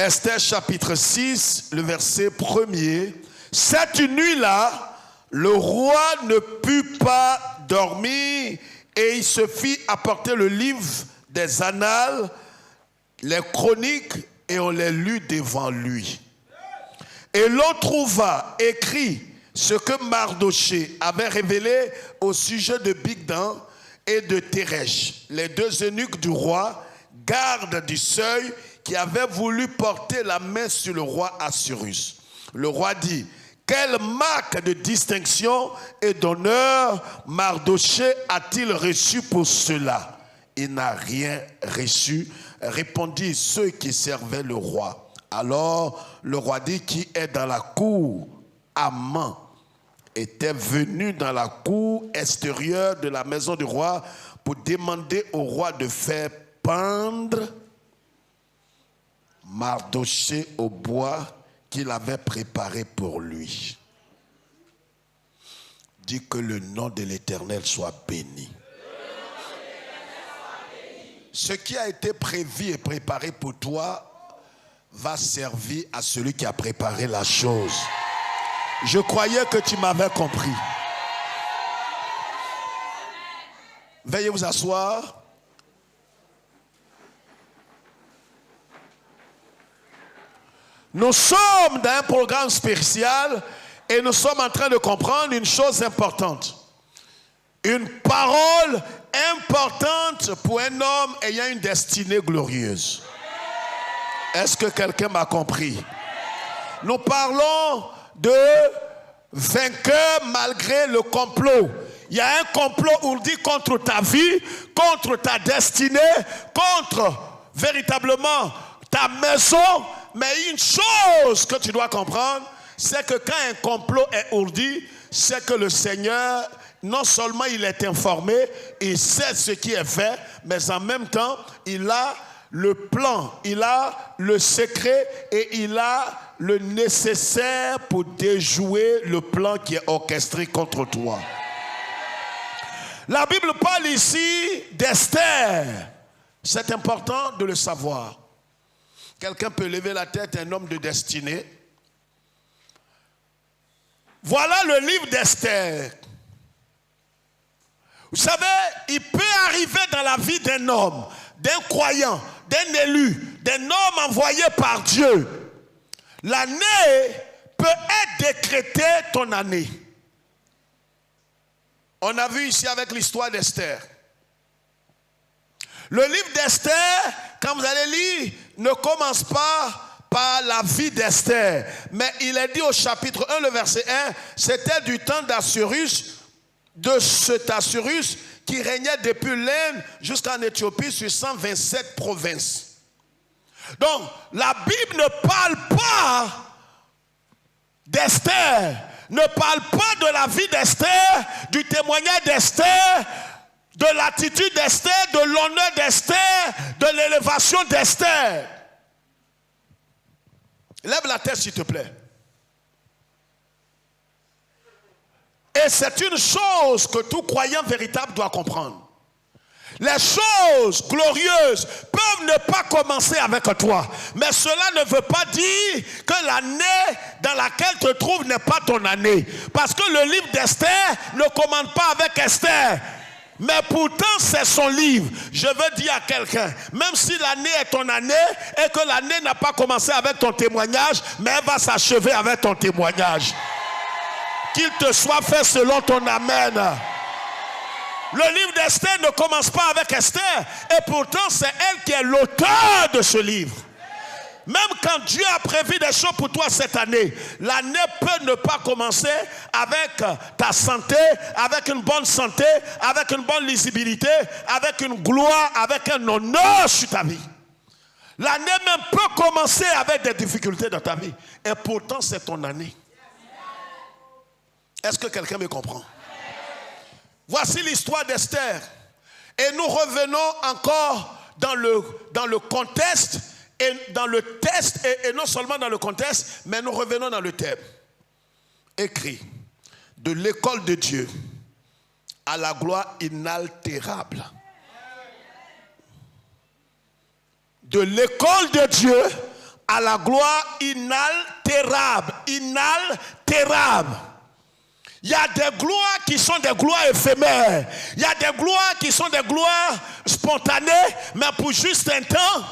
Esther chapitre 6, le verset 1er. Cette nuit-là, le roi ne put pas dormir et il se fit apporter le livre des annales, les chroniques, et on les lut devant lui. Et l'on trouva écrit ce que Mardoché avait révélé au sujet de Bigdan et de Téresh, les deux eunuques du roi, gardes du seuil, qui avaient voulu porter la main sur le roi Assuérus. Le roi dit: quelle marque de distinction et d'honneur Mardoché a-t-il reçu pour cela? Il n'a rien reçu, répondit ceux qui servaient le roi. Alors le roi dit: qui est dans la cour? Haman était venu dans la cour extérieure de la maison du roi pour demander au roi de faire pendre Mardoché au bois qu'il avait préparé pour lui. Dis que le nom de l'Éternel soit béni. Ce qui a été prévu et préparé pour toi va servir à celui qui a préparé la chose. Je croyais que tu m'avais compris. Veuillez vous asseoir. Nous sommes dans un programme spécial et nous sommes en train de comprendre une chose importante. Une parole importante pour un homme ayant une destinée glorieuse. Est-ce que quelqu'un m'a compris? Nous parlons de vainqueur malgré le complot. Il y a un complot ourdi contre ta vie, contre ta destinée, contre véritablement ta maison. Mais une chose que tu dois comprendre, c'est que quand un complot est ourdi, c'est que le Seigneur, non seulement il est informé, il sait ce qui est fait, mais en même temps, il a le plan, il a le secret et il a le nécessaire pour déjouer le plan qui est orchestré contre toi. La Bible parle ici d'Esther. C'est important de le savoir. Quelqu'un peut lever la tête, un homme de destinée. Voilà le livre d'Esther. Vous savez, il peut arriver dans la vie d'un homme, d'un croyant, d'un élu, d'un homme envoyé par Dieu. L'année peut être décrétée ton année. On a vu ici avec l'histoire d'Esther. Le livre d'Esther, quand vous allez lire, ne commence pas par la vie d'Esther. Mais il est dit au chapitre 1, le verset 1, c'était du temps d'Assuérus, de cet Assuérus qui régnait depuis l'Inde jusqu'en Éthiopie sur 127 provinces. Donc, la Bible ne parle pas d'Esther, ne parle pas de la vie d'Esther, du témoignage d'Esther, de l'attitude d'Esther, de l'honneur d'Esther, de l'élévation d'Esther. Lève la tête s'il te plaît. Et c'est une chose que tout croyant véritable doit comprendre. Les choses glorieuses peuvent ne pas commencer avec toi. Mais cela ne veut pas dire que l'année dans laquelle tu te trouves n'est pas ton année. Parce que le livre d'Esther ne commence pas avec Esther. Mais pourtant c'est son livre. Je veux dire à quelqu'un, même si l'année est ton année et que l'année n'a pas commencé avec ton témoignage, mais elle va s'achever avec ton témoignage. Qu'il te soit fait selon ton amen. Le livre d'Esther ne commence pas avec Esther et pourtant c'est elle qui est l'auteur de ce livre. Même quand Dieu a prévu des choses pour toi cette année, l'année peut ne pas commencer avec ta santé, avec une bonne santé, avec une bonne lisibilité, avec une gloire, avec un honneur sur ta vie. L'année même peut commencer avec des difficultés dans ta vie. Et pourtant, c'est ton année. Est-ce que quelqu'un me comprend? Voici l'histoire d'Esther. Et nous revenons encore dans le contexte. Et dans le texte, et non seulement dans le contexte, mais nous revenons dans le thème. Écrit, de l'école de Dieu à la gloire inaltérable. De l'école de Dieu à la gloire inaltérable. Inaltérable. Il y a des gloires qui sont des gloires éphémères. Il y a des gloires qui sont des gloires spontanées, mais pour juste un temps.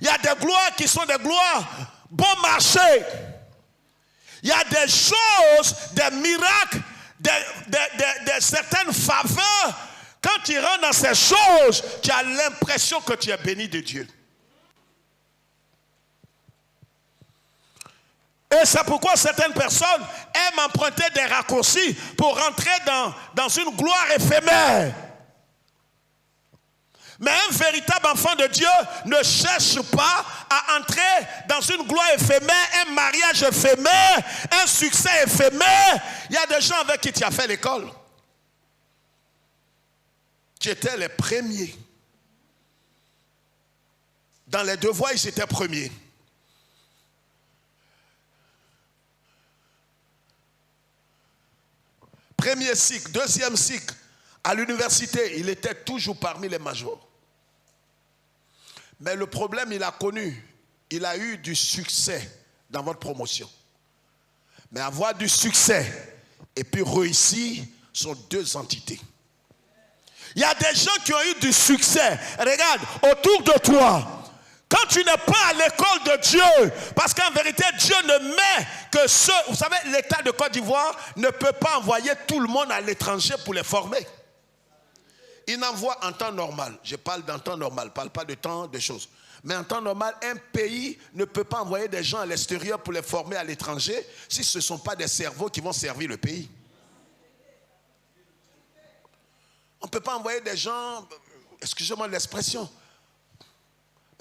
Il y a des gloires qui sont des gloires bon marché. Il y a des choses, des miracles, de certaines faveurs. Quand tu rentres dans ces choses, tu as l'impression que tu es béni de Dieu. Et c'est pourquoi certaines personnes aiment emprunter des raccourcis pour rentrer dans une gloire éphémère. Mais un véritable enfant de Dieu ne cherche pas à entrer dans une gloire éphémère, un mariage éphémère, un succès éphémère. Il y a des gens avec qui tu as fait l'école. Tu étais les premiers. Dans les devoirs, ils étaient premiers. Premier cycle, deuxième cycle, à l'université, il était toujours parmi les majors. Mais le problème, il a connu, il a eu du succès dans votre promotion. Mais avoir du succès et puis réussir sont deux entités. Il y a des gens qui ont eu du succès. Regarde, autour de toi. Quand tu n'es pas à l'école de Dieu, parce qu'en vérité, Dieu ne met que ceux... Vous savez, l'État de Côte d'Ivoire ne peut pas envoyer tout le monde à l'étranger pour les former. Il envoie en temps normal. Je parle d'en temps normal, je ne parle pas de temps de choses. Mais en temps normal, un pays ne peut pas envoyer des gens à l'extérieur pour les former à l'étranger si ce ne sont pas des cerveaux qui vont servir le pays. On ne peut pas envoyer des gens, excusez-moi l'expression,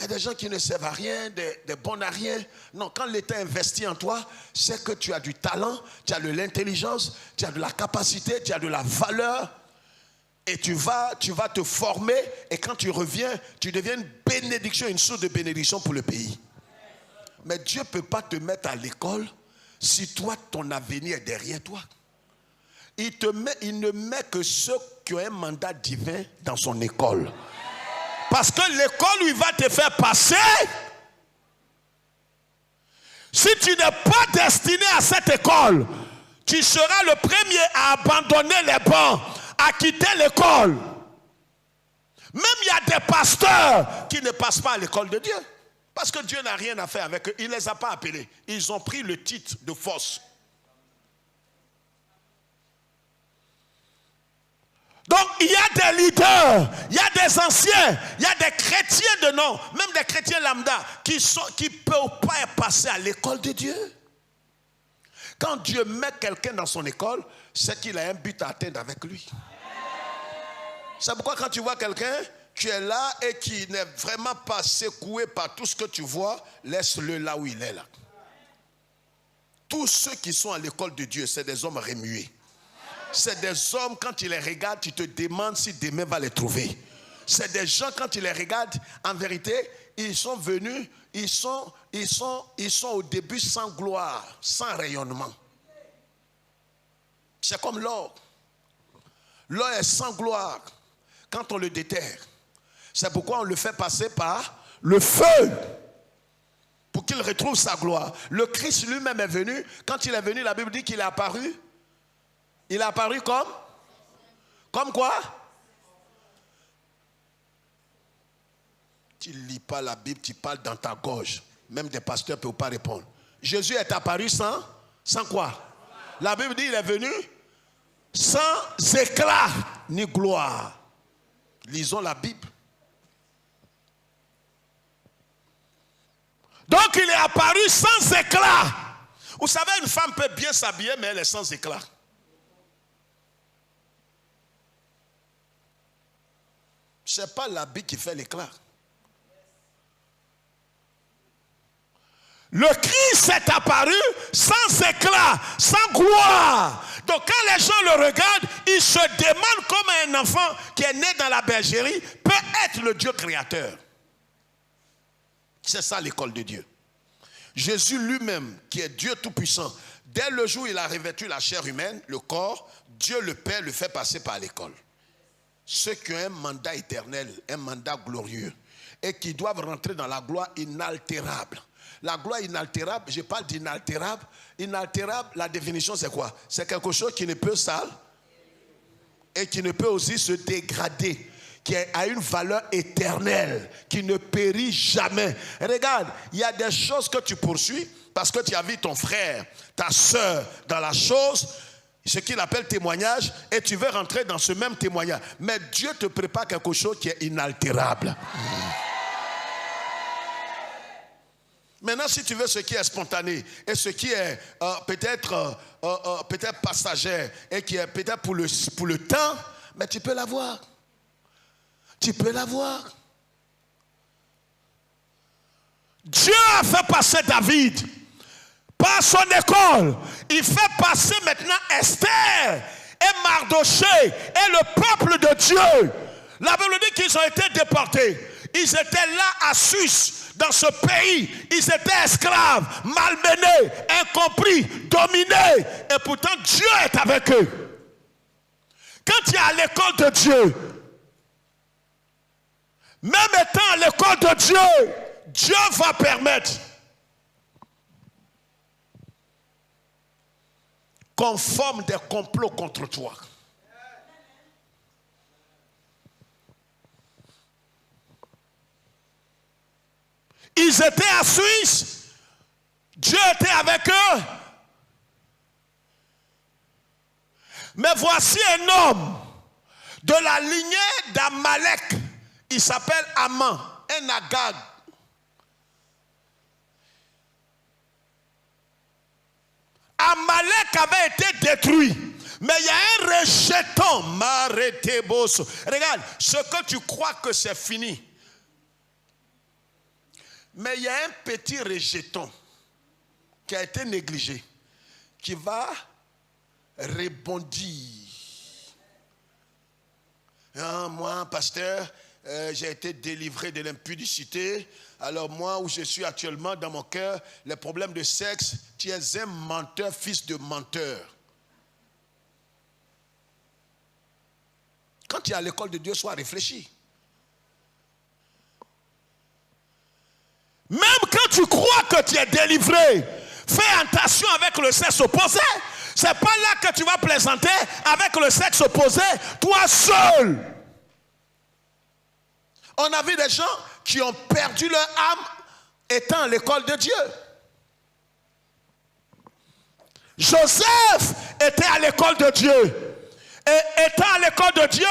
mais des gens qui ne servent à rien, des bons à rien. Non, quand l'État investit en toi, c'est que tu as du talent, tu as de l'intelligence, tu as de la capacité, tu as de la valeur. Et tu vas te former et quand tu reviens, tu deviens une bénédiction, une source de bénédiction pour le pays. Mais Dieu ne peut pas te mettre à l'école si toi, ton avenir est derrière toi. Il ne met que ceux qui ont un mandat divin dans son école. Parce que l'école où il va te faire passer, si tu n'es pas destiné à cette école, tu seras le premier à abandonner les bancs, à quitter l'école. Même il y a des pasteurs qui ne passent pas à l'école de Dieu. Parce que Dieu n'a rien à faire avec eux. Il ne les a pas appelés. Ils ont pris le titre de force. Donc il y a des leaders, il y a des anciens, il y a des chrétiens de nom, même des chrétiens lambda, qui ne peuvent pas passer à l'école de Dieu. Quand Dieu met quelqu'un dans son école, c'est qu'il a un but à atteindre avec lui. C'est pourquoi quand tu vois quelqu'un, tu es là et qui n'est vraiment pas secoué par tout ce que tu vois, laisse-le là où il est là. Tous ceux qui sont à l'école de Dieu, c'est des hommes remués. C'est des hommes, quand tu les regardes, tu te demandes si demain va les trouver. C'est des gens, quand tu les regardes, en vérité, ils sont venus, ils sont au début sans gloire, sans rayonnement. C'est comme l'or. L'or est sans gloire quand on le déterre. C'est pourquoi on le fait passer par le feu pour qu'il retrouve sa gloire. Le Christ lui-même est venu. Quand il est venu, la Bible dit qu'il est apparu. Il est apparu comme quoi? Tu ne lis pas la Bible, tu parles dans ta gorge. Même des pasteurs ne peuvent pas répondre. Jésus est apparu sans quoi? La Bible dit qu'il est venu sans éclat ni gloire. Lisons la Bible. Donc il est apparu sans éclat. Vous savez, une femme peut bien s'habiller, mais elle est sans éclat. Ce n'est pas l'habit qui fait l'éclat. Le Christ est apparu sans éclat, sans gloire. Donc quand les gens le regardent, ils se demandent comment un enfant qui est né dans la bergerie peut être le Dieu créateur. C'est ça l'école de Dieu. Jésus lui-même, qui est Dieu tout-puissant, dès le jour où il a revêtu la chair humaine, le corps, Dieu le Père le fait passer par l'école. Ceux qui ont un mandat éternel, un mandat glorieux, et qui doivent rentrer dans la gloire inaltérable. La gloire inaltérable, je parle d'inaltérable. Inaltérable, la définition c'est quoi? C'est quelque chose qui ne peut salir et qui ne peut aussi se dégrader, qui a une valeur éternelle, qui ne périt jamais. Regarde, il y a des choses que tu poursuis parce que tu as vu ton frère, ta soeur dans la chose, ce qu'il appelle témoignage, et tu veux rentrer dans ce même témoignage. Mais Dieu te prépare quelque chose qui est inaltérable. Maintenant, si tu veux ce qui est spontané et ce qui est peut-être passager et qui est peut-être pour le temps, mais tu peux l'avoir. Tu peux l'avoir. Dieu a fait passer David par son école. Il fait passer maintenant Esther et Mardochée et le peuple de Dieu. La Bible dit qu'ils ont été déportés. Ils étaient là à Sus. Dans ce pays, ils étaient esclaves, malmenés, incompris, dominés. Et pourtant, Dieu est avec eux. Quand tu es à l'école de Dieu, même étant à l'école de Dieu, Dieu va permettre qu'on forme des complots contre toi. Ils étaient à Suisse, Dieu était avec eux. Mais voici un homme de la lignée d'Amalek, il s'appelle Aman, un Agag. Amalek avait été détruit, mais il y a un rejeton, Mareteboso. Regarde, ce que tu crois que c'est fini. Mais il y a un petit rejeton qui a été négligé, qui va rebondir. Ah, moi, pasteur, j'ai été délivré de l'impudicité. Alors moi, où je suis actuellement dans mon cœur, les problèmes de sexe, tu es un menteur, fils de menteur. Quand tu es à l'école de Dieu, sois réfléchi. Même quand tu crois que tu es délivré, fais attention avec le sexe opposé. C'est pas là que tu vas plaisanter avec le sexe opposé, toi seul. On a vu des gens qui ont perdu leur âme étant à l'école de Dieu. Joseph était à l'école de Dieu. Et étant à l'école de Dieu,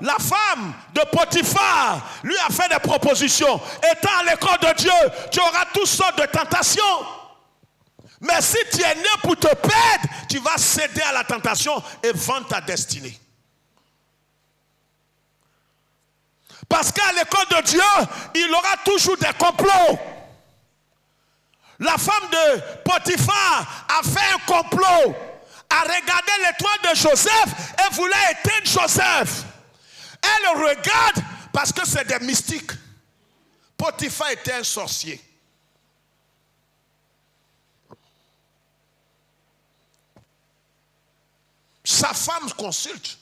la femme de Potiphar lui a fait des propositions. Étant à l'école de Dieu, tu auras toutes sortes de tentations. Mais si tu es né pour te perdre, tu vas céder à la tentation et vendre ta destinée. Parce qu'à l'école de Dieu, il aura toujours des complots. La femme de Potiphar a fait un complot, a regardé l'étoile de Joseph et voulait éteindre Joseph. Elle regarde parce que c'est des mystiques. Potiphar était un sorcier. Sa femme consulte.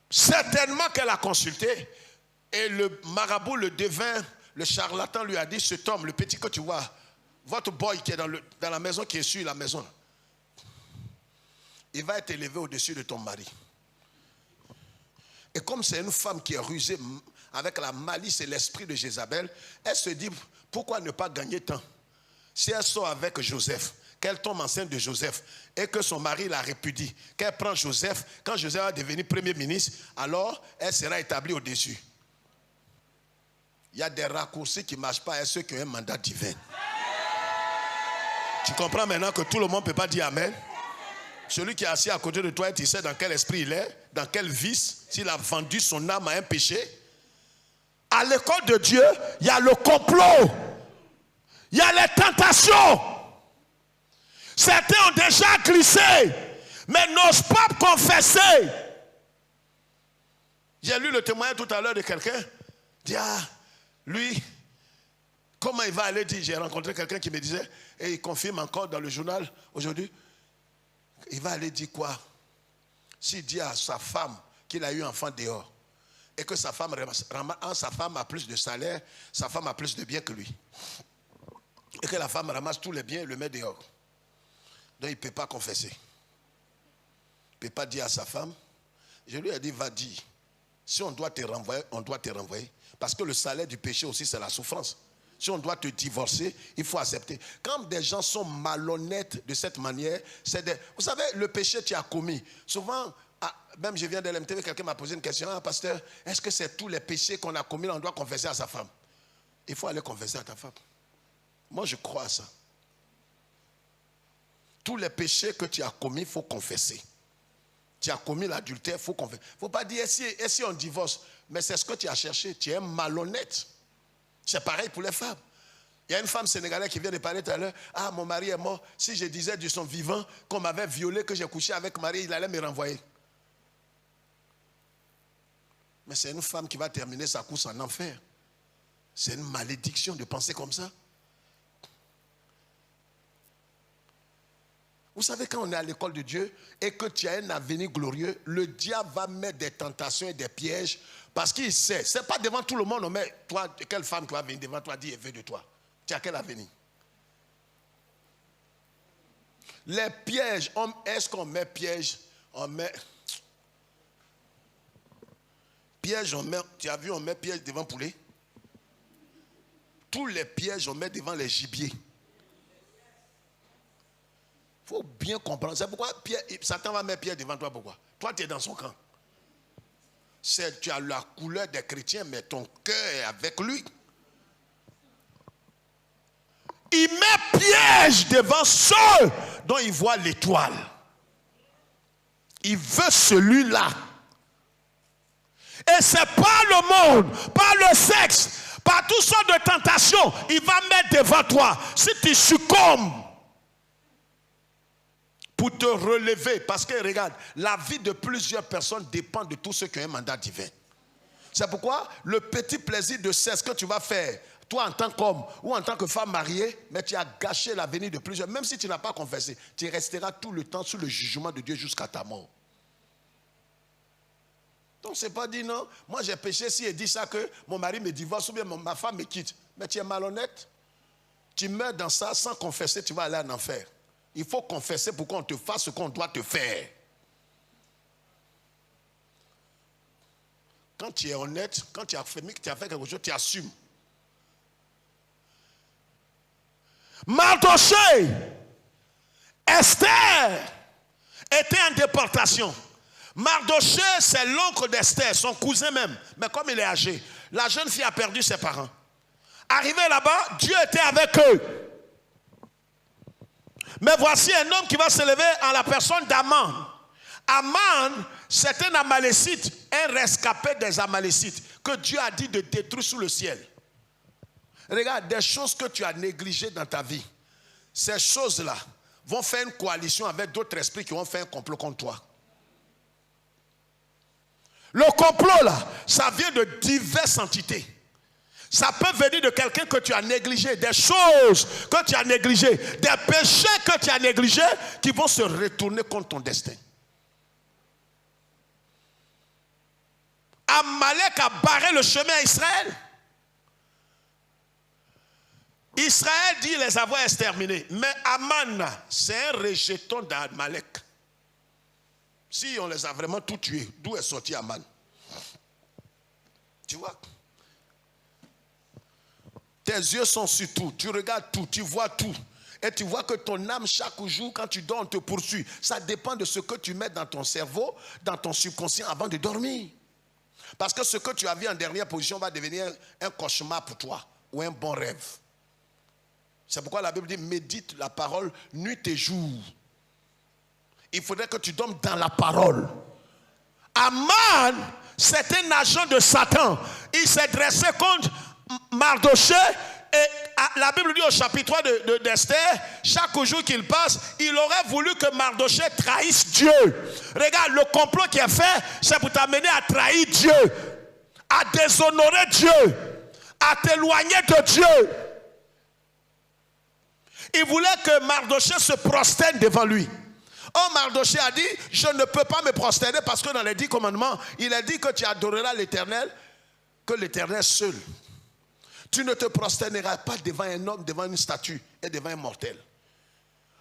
Certainement qu'elle a consulté. Et le marabout, le devin, le charlatan lui a dit, cet homme, le petit que tu vois, votre boy qui est dans la maison, qui est sur la maison, il va être élevé au-dessus de ton mari. Et comme c'est une femme qui est rusée avec la malice et l'esprit de Jézabel, elle se dit, pourquoi ne pas gagner temps? Si elle sort avec Joseph, qu'elle tombe enceinte de Joseph et que son mari la répudie, qu'elle prend Joseph, quand Joseph va devenir premier ministre, alors elle sera établie au-dessus. Il y a des raccourcis qui ne marchent pas à ceux qui ont un mandat divin. Tu comprends maintenant que tout le monde ne peut pas dire Amen? Celui qui est assis à côté de toi, tu sais dans quel esprit il est, dans quel vice, s'il a vendu son âme à un péché. À l'école de Dieu, il y a le complot. Il y a les tentations. Certains ont déjà glissé, mais n'osent pas confesser. J'ai lu le témoignage tout à l'heure de quelqu'un. Dit, ah, lui, comment il va aller dire, j'ai rencontré quelqu'un qui me disait, et il confirme encore dans le journal aujourd'hui, il va aller dire quoi? S'il dit à sa femme qu'il a eu un enfant dehors, et que sa femme a plus de salaire, sa femme a plus de biens que lui. Et que la femme ramasse tous les biens et le met dehors. Donc il ne peut pas confesser. Il ne peut pas dire à sa femme. Je lui ai dit, va dire. Si on doit te renvoyer, on doit te renvoyer. Parce que le salaire du péché aussi, c'est la souffrance. Si on doit te divorcer, il faut accepter. Quand des gens sont malhonnêtes de cette manière, vous savez, le péché que tu as commis, souvent, même je viens de l'MTV, quelqu'un m'a posé une question, pasteur, est-ce que c'est tous les péchés qu'on a commis, on doit confesser à sa femme? Il faut aller confesser à ta femme. Moi, je crois à ça. Tous les péchés que tu as commis, il faut confesser. Tu as commis l'adultère, il faut confesser. Il ne faut pas dire, et si on divorce? Mais c'est ce que tu as cherché, tu es malhonnête. C'est pareil pour les femmes. Il y a une femme sénégalaise qui vient de parler tout à l'heure. Ah, mon mari est mort. Si je disais de son vivant qu'on m'avait violé, que j'ai couché avec Marie, il allait me renvoyer. Mais c'est une femme qui va terminer sa course en enfer. C'est une malédiction de penser comme ça. Vous savez, quand on est à l'école de Dieu et que tu as un avenir glorieux, le diable va mettre des tentations et des pièges parce qu'il sait. Ce n'est pas devant tout le monde, on met, toi, quelle femme qui va venir devant toi, dit, elle veut de toi. Tu as quel avenir? Les pièges, est-ce qu'on met piège? On met... Piège, on met, tu as vu, on met piège devant poulet. Tous les pièges, on met devant les gibiers. Il faut bien comprendre. C'est pourquoi Satan va mettre piège devant toi. Pourquoi? Toi, tu es dans son camp. Tu as la couleur des chrétiens, mais ton cœur est avec lui. Il met piège devant ceux dont il voit l'étoile. Il veut celui-là. Et ce n'est pas le monde, pas le sexe, pas toutes sortes de tentations. Il va mettre devant toi. Si tu succombes, pour te relever, parce que regarde, la vie de plusieurs personnes dépend de tous ceux qui ont un mandat divin. C'est pourquoi le petit plaisir de sexe que tu vas faire, toi en tant qu'homme ou en tant que femme mariée, mais tu as gâché l'avenir de plusieurs. Même si tu n'as pas confessé, tu resteras tout le temps sous le jugement de Dieu jusqu'à ta mort. Donc c'est pas dit non, moi j'ai péché si il dit ça que mon mari me divorce ou bien ma femme me quitte. Mais tu es malhonnête. Tu meurs dans ça sans confesser, tu vas aller en enfer. Il faut confesser pour qu'on te fasse ce qu'on doit te faire. Quand tu es honnête, quand tu as fait quelque chose, tu assumes. Mardochée, Esther était en déportation. Mardochée, c'est l'oncle d'Esther, son cousin même. Mais comme il est âgé, la jeune fille a perdu ses parents. Arrivé là-bas, Dieu était avec eux. Mais voici un homme qui va se lever en la personne d'Aman. Aman, c'est un Amalécite, un rescapé des Amalécites, que Dieu a dit de détruire sous le ciel. Regarde, des choses que tu as négligées dans ta vie, ces choses-là vont faire une coalition avec d'autres esprits qui vont faire un complot contre toi. Le complot là, ça vient de diverses entités. Ça peut venir de quelqu'un que tu as négligé, des choses que tu as négligées, des péchés que tu as négligés qui vont se retourner contre ton destin. Amalek a barré le chemin à Israël. Israël dit les avoir exterminés. Mais Aman, c'est un rejeton d'Amalek. Si on les a vraiment tous tués, d'où est sorti Aman? Tu vois? Tes yeux sont sur tout, tu regardes tout, tu vois tout. Et tu vois que ton âme, chaque jour, quand tu dors, te poursuit. Ça dépend de ce que tu mets dans ton cerveau, dans ton subconscient avant de dormir. Parce que ce que tu as vu en dernière position va devenir un cauchemar pour toi ou un bon rêve. C'est pourquoi la Bible dit, médite la parole nuit et jour. Il faudrait que tu dormes dans la parole. Aman, c'est un agent de Satan. Il s'est dressé contre Mardochée, et la Bible dit au chapitre 3 d'Esther, chaque jour qu'il passe, il aurait voulu que Mardochée trahisse Dieu. Regarde, le complot qui est fait, c'est pour t'amener à trahir Dieu, à déshonorer Dieu, à t'éloigner de Dieu. Il voulait que Mardochée se prosterne devant lui. Oh, Mardochée a dit, je ne peux pas me prosterner parce que dans les 10 commandements, il a dit que tu adoreras l'Éternel, que l'Éternel seul. Tu ne te prosterneras pas devant un homme, devant une statue et devant un mortel.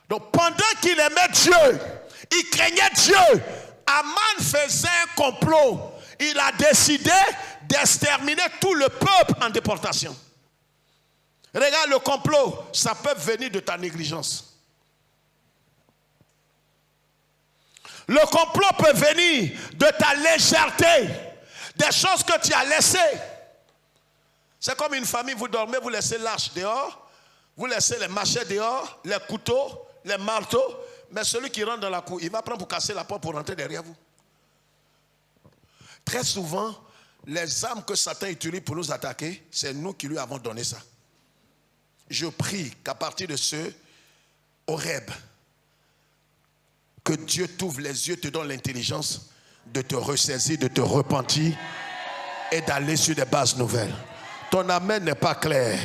Donc pendant qu'il aimait Dieu, il craignait Dieu, Aman faisait un complot. Il a décidé d'exterminer tout le peuple en déportation. Regarde le complot, ça peut venir de ta négligence. Le complot peut venir de ta légèreté, des choses que tu as laissées. C'est comme une famille, vous dormez, vous laissez l'arche dehors, vous laissez les machettes dehors, les couteaux, les marteaux, mais celui qui rentre dans la cour, il va prendre pour casser la porte pour rentrer derrière vous. Très souvent, les armes que Satan utilise pour nous attaquer, c'est nous qui lui avons donné ça. Je prie qu'à partir de ce Horeb, que Dieu t'ouvre les yeux, te donne l'intelligence de te ressaisir, de te repentir et d'aller sur des bases nouvelles. Ton amen n'est pas clair.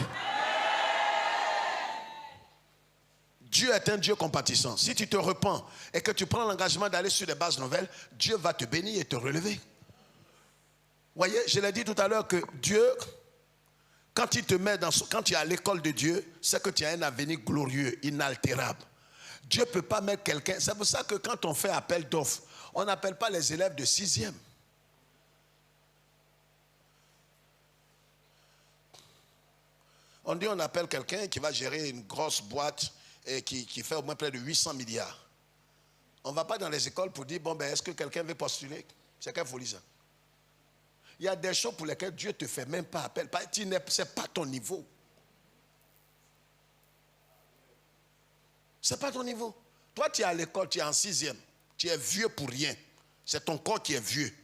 Dieu est un Dieu compatissant. Si tu te repens et que tu prends l'engagement d'aller sur des bases nouvelles, Dieu va te bénir et te relever. Voyez, je l'ai dit tout à l'heure que Dieu, quand il te met quand tu es à l'école de Dieu, c'est que tu as un avenir glorieux, inaltérable. Dieu ne peut pas mettre quelqu'un. C'est pour ça que quand on fait appel d'offres, on n'appelle pas les élèves de 6e. On dit on appelle quelqu'un qui va gérer une grosse boîte et qui fait au moins près de 800 milliards. On ne va pas dans les écoles pour dire, bon, ben, est-ce que quelqu'un veut postuler? C'est quelle folie ça? Il y a des choses pour lesquelles Dieu ne te fait même pas appel. Ce n'est pas ton niveau. Ce n'est pas ton niveau. Toi, tu es à l'école, tu es en 6e. Tu es vieux pour rien. C'est ton corps qui est vieux.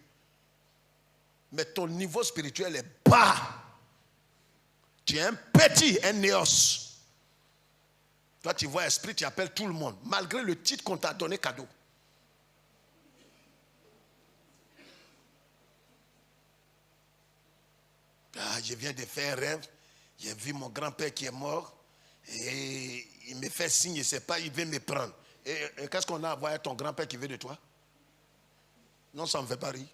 Mais ton niveau spirituel est bas. Tu es un petit, un néos. Toi, tu vois esprit, tu appelles tout le monde. Malgré le titre qu'on t'a donné cadeau. Ah, je viens de faire un rêve. J'ai vu mon grand-père qui est mort. Et il me fait signe, je ne sais pas, il veut me prendre. Et qu'est-ce qu'on a à voir avec ton grand-père qui veut de toi? Non, ça ne me fait pas rire.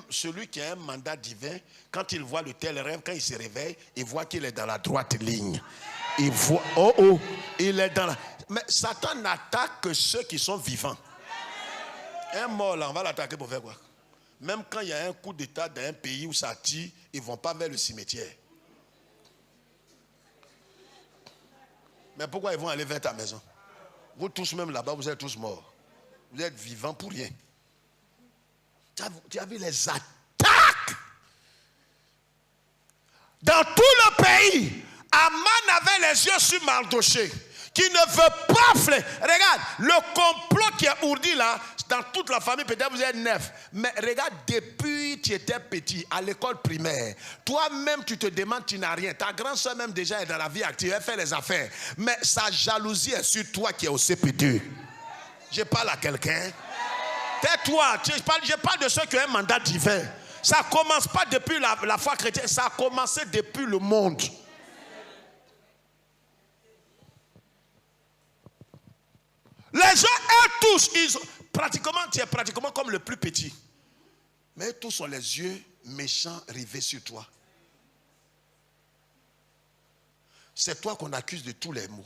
Celui qui a un mandat divin, quand il voit le tel rêve, quand il se réveille, il voit qu'il est dans la droite ligne. Il voit, il est dans la... Mais Satan n'attaque que ceux qui sont vivants. Un mort là, on va l'attaquer pour faire quoi? Même quand il y a un coup d'état dans un pays où ça tire, ils ne vont pas vers le cimetière. Mais pourquoi ils vont aller vers ta maison? Vous tous même là-bas, vous êtes tous morts. Vous êtes vivants pour rien. Tu as vu les attaques? Dans tout le pays, Aman avait les yeux sur Mardoché, qui ne veut pas faire. Regarde, le complot qui est ourdi là, dans toute la famille, peut-être vous êtes 9. Mais regarde, depuis tu étais petit, à l'école primaire, toi-même tu te demandes, tu n'as rien. Ta grande-soeur même déjà est dans la vie active, elle fait les affaires. Mais sa jalousie est sur toi qui est au CP2. Je parle à quelqu'un. Tais-toi, je parle de ceux qui ont un mandat divin. Ça ne commence pas depuis la foi chrétienne, ça a commencé depuis le monde. Les gens, eux tous, tu es pratiquement comme le plus petit. Mais eux tous ont les yeux méchants rivés sur toi. C'est toi qu'on accuse de tous les maux.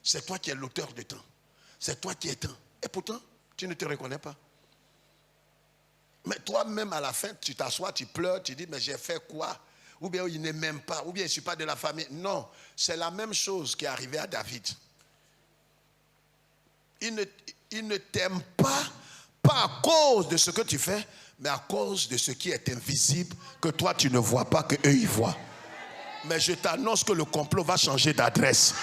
C'est toi qui es l'auteur de temps. C'est toi qui es temps. Et pourtant, tu ne te reconnais pas. Mais toi-même, à la fin, tu t'assois, tu pleures, tu dis, mais j'ai fait quoi? Ou bien il n'est même pas, ou bien je ne suis pas de la famille. Non, c'est la même chose qui est arrivée à David. Il ne t'aime pas à cause de ce que tu fais, mais à cause de ce qui est invisible, que toi tu ne vois pas, que eux ils voient. Mais je t'annonce que le complot va changer d'adresse.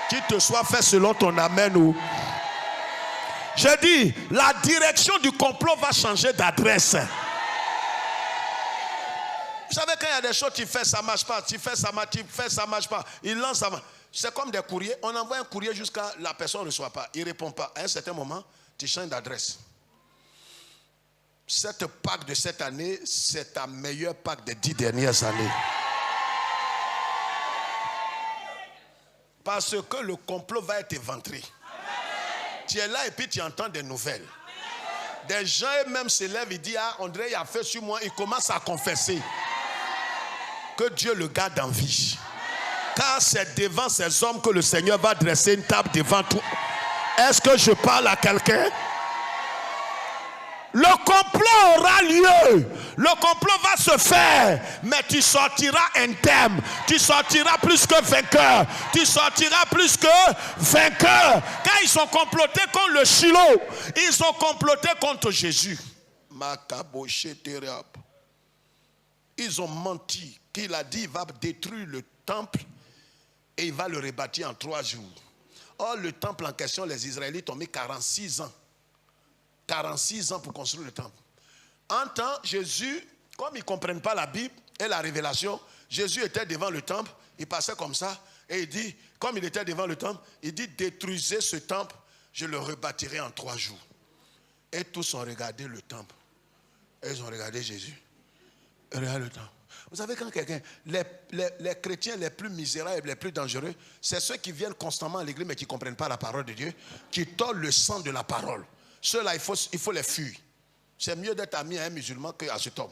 Qu'il te soit fait selon ton amen ou... Je dis, la direction du complot va changer d'adresse. Vous savez, quand il y a des choses, tu fais, ça ne marche pas. Tu fais, ça ne marche pas. Il lance, ça marche. C'est comme des courriers. On envoie un courrier jusqu'à la personne ne reçoit pas. Il ne répond pas. À un certain moment, tu changes d'adresse. Cette Pâque de cette année, c'est ta meilleure Pâque des 10 dernières années. Parce que le complot va être éventré. Tu es là et puis tu entends des nouvelles. Des gens eux-mêmes se lèvent, ils disent, ah, André, il a fait sur moi. Ils commencent à confesser. Que Dieu le garde en vie. Car c'est devant ces hommes que le Seigneur va dresser une table devant toi. Est-ce que je parle à quelqu'un? Le complot aura lieu. Le complot va se faire. Mais tu sortiras indemne. Tu sortiras plus que vainqueur. Tu sortiras plus que vainqueur. Quand ils ont comploté contre le Shiloh, ils ont comploté contre Jésus. Ils ont menti. Qu'il a dit, il va détruire le temple et il va le rebâtir en 3 jours. Or, le temple en question, les Israélites ont mis 46 ans. 46 ans pour construire le temple. En temps, Jésus, comme ils ne comprennent pas la Bible et la révélation, Jésus était devant le temple, il passait comme ça, et il dit, comme il était devant le temple, il dit, détruisez ce temple, je le rebâtirai en 3 jours. Et tous ont regardé le temple. Et ils ont regardé Jésus. Et regardez le temple. Vous savez, quand quelqu'un, les chrétiens les plus misérables, les plus dangereux, c'est ceux qui viennent constamment à l'église mais qui ne comprennent pas la parole de Dieu, qui tordent le sang de la parole. Ceux-là, il faut les fuir. C'est mieux d'être ami à un musulman qu'à cet homme.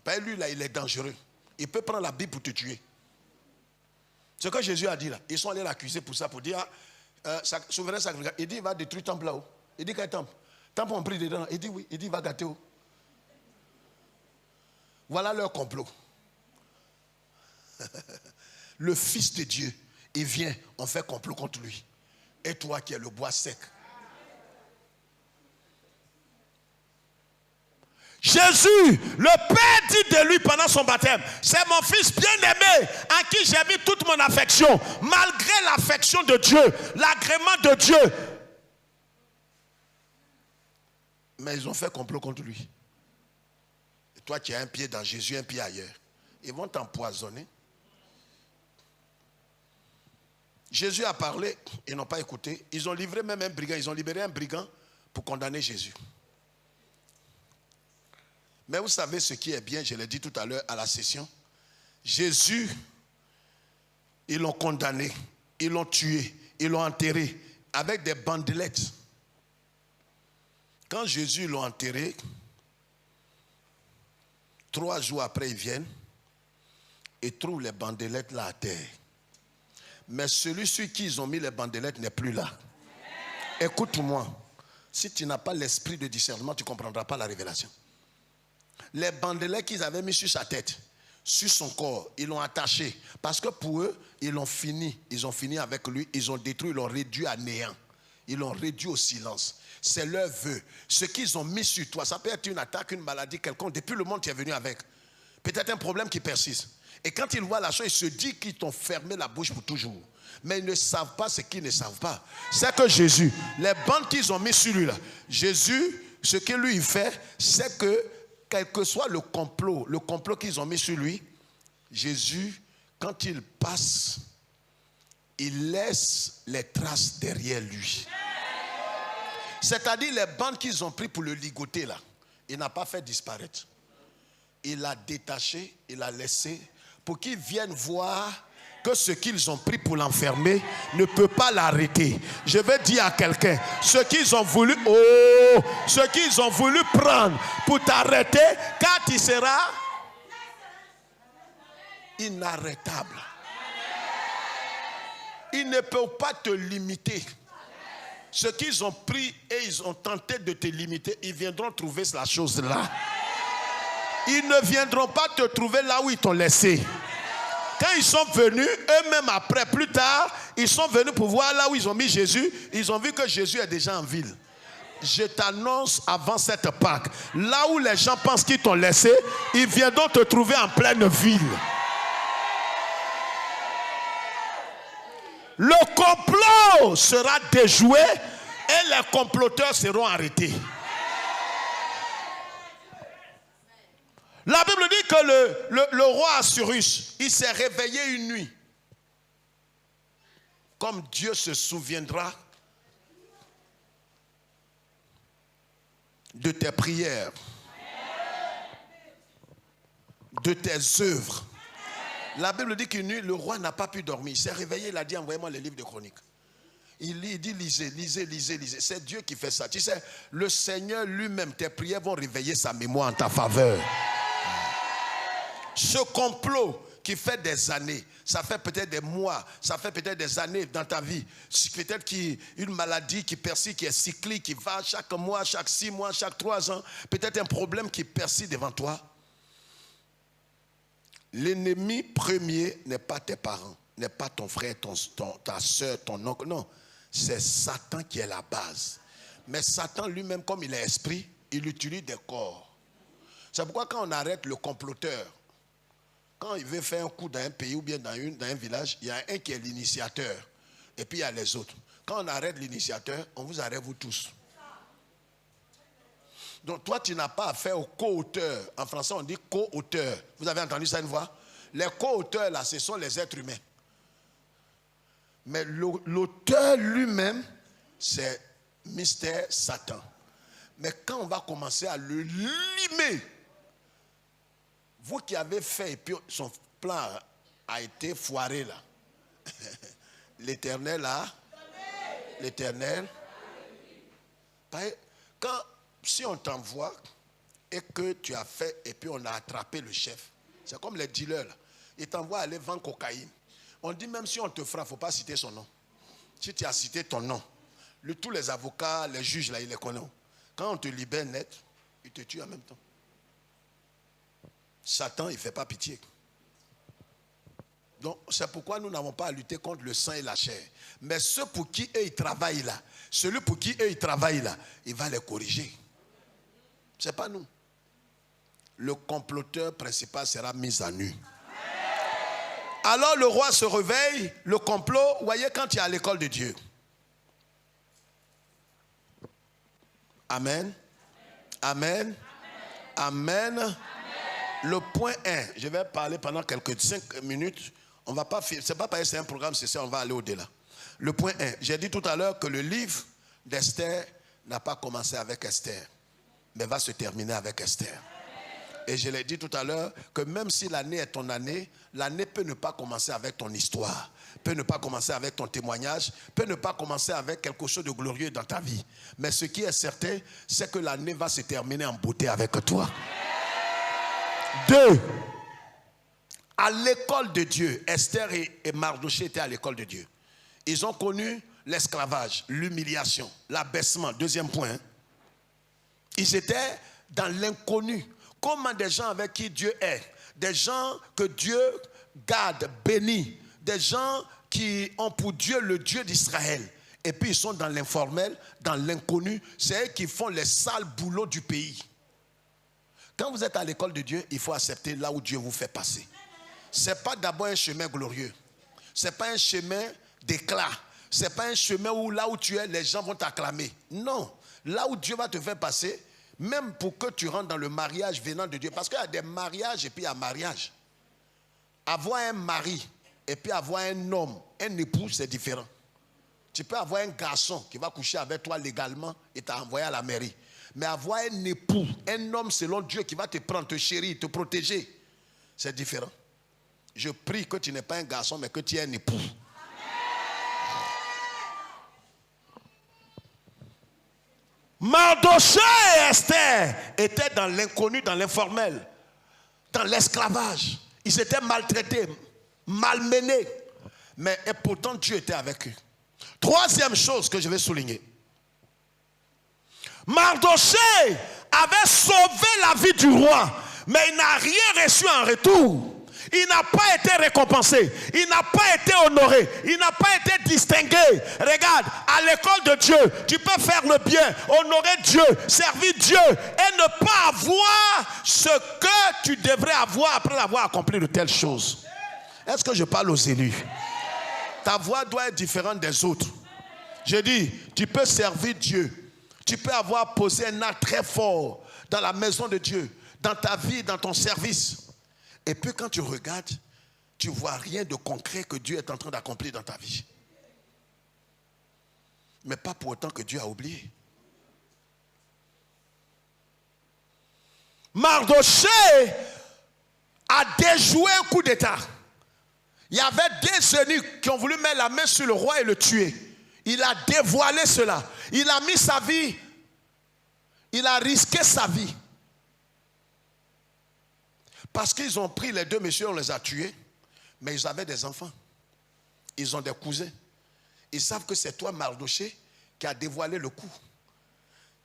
Parce que lui, là, il est dangereux. Il peut prendre la Bible pour te tuer. Ce que Jésus a dit là, ils sont allés l'accuser pour ça, pour dire, souverain sacrificateur. Il dit, il va détruire le temple là-haut. Il dit, quel temple? Temple on prie dedans. Il dit, oui. Il dit, il va gâter où? Voilà leur complot. Le Fils de Dieu, il vient, on fait complot contre lui. Et toi qui es le bois sec. Jésus, le Père dit de lui pendant son baptême, c'est mon fils bien-aimé en qui j'ai mis toute mon affection, malgré l'affection de Dieu, l'agrément de Dieu. Mais ils ont fait complot contre lui. Et toi qui as un pied dans Jésus, un pied ailleurs, ils vont t'empoisonner. Jésus a parlé, ils n'ont pas écouté. Ils ont livré même un brigand, ils ont libéré un brigand pour condamner Jésus. Mais vous savez ce qui est bien, je l'ai dit tout à l'heure à la session. Jésus, ils l'ont condamné, ils l'ont tué, ils l'ont enterré avec des bandelettes. Quand Jésus l'a enterré, 3 jours après ils viennent et trouvent les bandelettes là à terre. Mais celui sur qui ils ont mis les bandelettes n'est plus là. Écoute-moi, si tu n'as pas l'esprit de discernement, tu ne comprendras pas la révélation. Les bandelettes qu'ils avaient mis sur sa tête, sur son corps, ils l'ont attaché. Parce que pour eux, ils ont fini avec lui, ils ont détruit, ils l'ont réduit à néant. Ils l'ont réduit au silence. C'est leur vœu. Ce qu'ils ont mis sur toi, ça peut être une attaque, une maladie quelconque. Depuis le monde, tu es venu avec. Peut-être un problème qui persiste. Et quand ils voient la chose, ils se disent qu'ils t'ont fermé la bouche pour toujours. Mais ils ne savent pas ce qu'ils ne savent pas. C'est que Jésus, les bandes qu'ils ont mis sur lui là, Jésus, ce que lui il fait, c'est que quel que soit le complot qu'ils ont mis sur lui, Jésus, quand il passe, il laisse les traces derrière lui. C'est-à-dire les bandes qu'ils ont pris pour le ligoter là, il n'a pas fait disparaître. Il l'a détaché, il l'a laissé pour qu'ils viennent voir que ce qu'ils ont pris pour l'enfermer ne peut pas l'arrêter. Je vais dire à quelqu'un, ce qu'ils ont voulu prendre pour t'arrêter, quand il sera inarrêtable. Ils ne peuvent pas te limiter. Ce qu'ils ont pris et ils ont tenté de te limiter, ils viendront trouver la chose là. Ils ne viendront pas te trouver là où ils t'ont laissé. Quand ils sont venus, eux-mêmes après, plus tard, ils sont venus pour voir là où ils ont mis Jésus. Ils ont vu que Jésus est déjà en ville. Je t'annonce avant cette Pâque, là où les gens pensent qu'ils t'ont laissé, ils viendront te trouver en pleine ville. Le complot sera déjoué et les comploteurs seront arrêtés. La Bible dit que le roi Assyrus, il s'est réveillé une nuit. Comme Dieu se souviendra de tes prières, de tes œuvres. La Bible dit qu'une nuit, le roi n'a pas pu dormir. Il s'est réveillé, il a dit, envoyez-moi les livres de chroniques. Il dit lisez, lisez, lisez, lisez. C'est Dieu qui fait ça. Tu sais, le Seigneur lui-même, tes prières vont réveiller sa mémoire en ta faveur. Ce complot qui fait des années, ça fait peut-être des mois, ça fait peut-être des années dans ta vie. Peut-être une maladie qui persiste, qui est cyclique, qui va chaque mois, chaque 6 mois, chaque 3 ans. Peut-être un problème qui persiste devant toi. L'ennemi premier n'est pas tes parents, n'est pas ton frère, ta soeur, ton oncle. Non, c'est Satan qui est la base. Mais Satan lui-même, comme il est esprit, il utilise des corps. C'est pourquoi quand on arrête le comploteur, quand il veut faire un coup dans un pays ou bien dans un village, il y a un qui est l'initiateur. Et puis il y a les autres. Quand on arrête l'initiateur, on vous arrête vous tous. Donc toi, tu n'as pas affaire au co-auteur. En français, on dit co-auteur. Vous avez entendu ça une fois? Les co-auteurs, là, ce sont les êtres humains. Mais l'auteur lui-même, c'est mystère Satan. Mais quand on va commencer à le limer, vous qui avez fait, et puis son plan a été foiré là. L'Éternel a. L'Éternel. Si on t'envoie et que tu as fait, et puis on a attrapé le chef, c'est comme les dealers là. Ils t'envoient aller vendre cocaïne. On dit même si on te frappe, il ne faut pas citer son nom. Si tu as cité ton nom, tous les avocats, les juges là, ils les connaissent. Quand on te libère net, ils te tuent en même temps. Satan, il ne fait pas pitié. Donc, c'est pourquoi nous n'avons pas à lutter contre le sang et la chair. Mais ceux pour qui eux, ils travaillent là, celui pour qui eux, ils travaillent là, il va les corriger. Ce n'est pas nous. Le comploteur principal sera mis à nu. Alors le roi se réveille, le complot, vous voyez quand il est à l'école de Dieu. Amen. Amen. Amen. Amen. Le point 1, je vais parler pendant quelques 5 minutes. On va pas, c'est pas parce que c'est un programme, c'est ça, on va aller au-delà. Le point 1, j'ai dit tout à l'heure que le livre d'Esther n'a pas commencé avec Esther, mais va se terminer avec Esther. Et je l'ai dit tout à l'heure que même si l'année est ton année, l'année peut ne pas commencer avec ton histoire, peut ne pas commencer avec ton témoignage, peut ne pas commencer avec quelque chose de glorieux dans ta vie. Mais ce qui est certain, c'est que l'année va se terminer en beauté avec toi. 2. À l'école de Dieu, Esther et Mardochée étaient à l'école de Dieu. Ils ont connu l'esclavage, l'humiliation, l'abaissement. 2e point. Ils étaient dans l'inconnu. Comment des gens avec qui Dieu est, des gens que Dieu garde, bénit, des gens qui ont pour Dieu le Dieu d'Israël, et puis ils sont dans l'informel, dans l'inconnu, c'est eux qui font les sales boulots du pays. Quand vous êtes à l'école de Dieu, il faut accepter là où Dieu vous fait passer. Ce n'est pas d'abord un chemin glorieux, ce n'est pas un chemin d'éclat, ce n'est pas un chemin où là où tu es, les gens vont t'acclamer. Non, là où Dieu va te faire passer, même pour que tu rentres dans le mariage venant de Dieu. Parce qu'il y a des mariages et puis il y a mariage. Avoir un mari et puis avoir un homme, un époux, c'est différent. Tu peux avoir un garçon qui va coucher avec toi légalement et t'a envoyé à la mairie. Mais avoir un époux, un homme selon Dieu qui va te prendre, te chérir, te protéger, c'est différent. Je prie que tu n'es pas un garçon, mais que tu es un époux. Mardochée et Esther étaient dans l'inconnu, dans l'informel, dans l'esclavage. Ils étaient maltraités, malmenés. Mais et pourtant Dieu était avec eux. 3e chose que je vais souligner. Mardochée avait sauvé la vie du roi, mais il n'a rien reçu en retour. Il n'a pas été récompensé, il n'a pas été honoré, il n'a pas été distingué. Regarde, à l'école de Dieu, tu peux faire le bien, honorer Dieu, servir Dieu et ne pas avoir ce que tu devrais avoir après avoir accompli de telles choses. Est-ce que je parle aux élus? Ta voix doit être différente des autres. Je dis, tu peux servir Dieu, tu peux avoir posé un acte très fort dans la maison de Dieu, dans ta vie, dans ton service. Et puis quand tu regardes, tu ne vois rien de concret que Dieu est en train d'accomplir dans ta vie. Mais pas pour autant que Dieu a oublié. Mardochée a déjoué un coup d'État. Il y avait des eunuques qui ont voulu mettre la main sur le roi et le tuer. Il a dévoilé cela. Il a mis sa vie. Il a risqué sa vie. Parce qu'ils ont pris les deux messieurs, on les a tués. Mais ils avaient des enfants. Ils ont des cousins. Ils savent que c'est toi, Mardoché, qui a dévoilé le coup.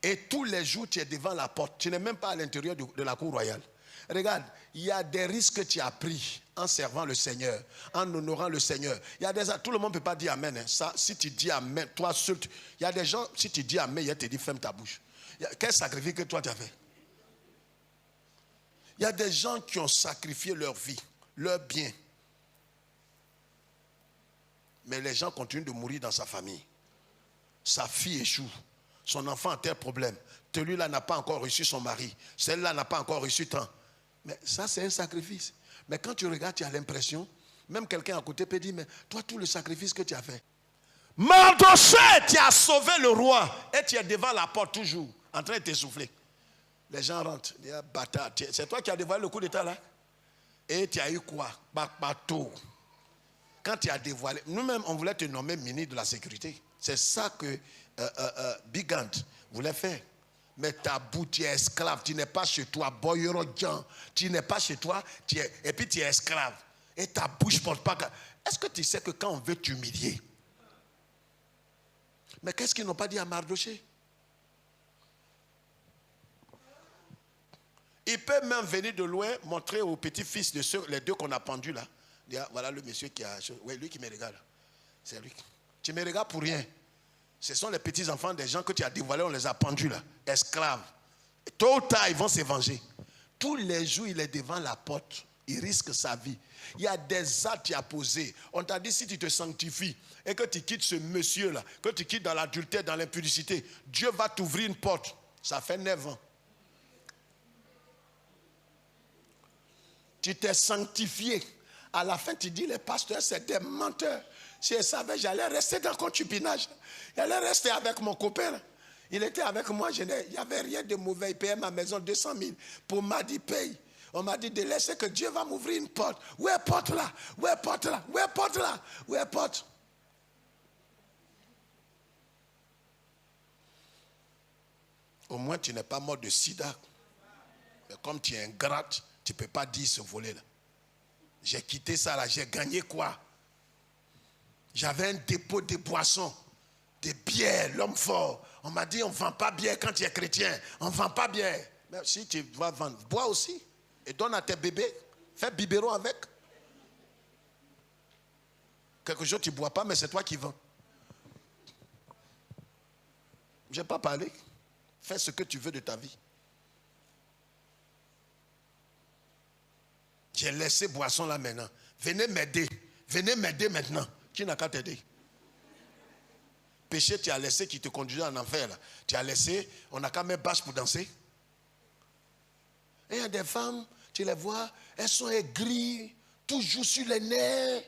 Et tous les jours, tu es devant la porte. Tu n'es même pas à l'intérieur de la cour royale. Regarde, il y a des risques que tu as pris en servant le Seigneur, en honorant le Seigneur. Il y a tout le monde ne peut pas dire Amen. Hein. Ça, si tu dis Amen, toi seul, il y a des gens, si tu dis Amen, il te dit ferme ta bouche. Quel sacrifice que toi tu as fait? Il y a des gens qui ont sacrifié leur vie, leur bien. Mais les gens continuent de mourir dans sa famille. Sa fille échoue. Son enfant a tel problème. Celui-là n'a pas encore reçu son mari. Celle-là n'a pas encore reçu tant. Mais ça, c'est un sacrifice. Mais quand tu regardes, tu as l'impression, même quelqu'un à côté peut dire, mais toi, tout le sacrifice que tu as fait. Mardoché, tu as sauvé le roi. Et tu es devant la porte toujours, en train de t'essouffler. Les gens rentrent. Ils disent, bâtard, c'est toi qui as dévoilé le coup d'état là? Et tu as eu quoi? Bateau. Quand tu as dévoilé, nous-mêmes, on voulait te nommer ministre de la sécurité. C'est ça que Bigand voulait faire. Mais ta bout, tu es esclave. Tu n'es pas chez toi. Boyorojan. Tu n'es pas chez toi. Et puis tu es esclave. Et ta bouche ne porte pas. Est-ce que tu sais que quand on veut t'humilier, mais qu'est-ce qu'ils n'ont pas dit à Mardoché? Il peut même venir de loin montrer au petit-fils de ceux, les deux qu'on a pendus là. Dire, voilà le monsieur qui a... Oui, lui qui me regarde. C'est lui. Tu me regardes pour rien. Ce sont les petits-enfants des gens que tu as dévoilés, on les a pendus là. Esclaves. Tôt ou tard, ils vont se venger. Tous les jours, il est devant la porte. Il risque sa vie. Il y a des actes qu'il a posés. On t'a dit, si tu te sanctifies et que tu quittes ce monsieur-là, que tu quittes dans l'adultère, dans l'impudicité, Dieu va t'ouvrir une porte. Ça fait 9 ans. Tu t'es sanctifié. À la fin, tu dis, les pasteurs, c'est des menteurs. Si je savais, j'allais rester dans le concubinage. J'allais rester avec mon copain. Il était avec moi, il n'y avait rien de mauvais. Il payait ma maison 200 000. Pour m'a dit, paye. On m'a dit de laisser que Dieu va m'ouvrir une porte. Où est porte là? Où est porte là? Où est porte là? Où est porte? Au moins, tu n'es pas mort de sida. Mais comme tu es ingrate, tu ne peux pas dire ce volet-là. J'ai quitté ça là, j'ai gagné quoi? J'avais un dépôt de boissons, de bière, l'homme fort. On m'a dit, on ne vend pas bière quand tu es chrétien. On ne vend pas bière. Mais si tu dois vendre, bois aussi. Et donne à tes bébés. Fais biberon avec. Quelque chose tu ne bois pas, mais c'est toi qui vends. Je n'ai pas parlé. Fais ce que tu veux de ta vie. J'ai laissé boisson là maintenant. Venez m'aider. Venez m'aider maintenant. Qui n'a qu'à t'aider? Péché, tu as laissé qui te conduisait en enfer. Là. Tu as laissé, on n'a qu'à mettre bâche pour danser. Et il y a des femmes, tu les vois, elles sont aigries, toujours sur les nerfs,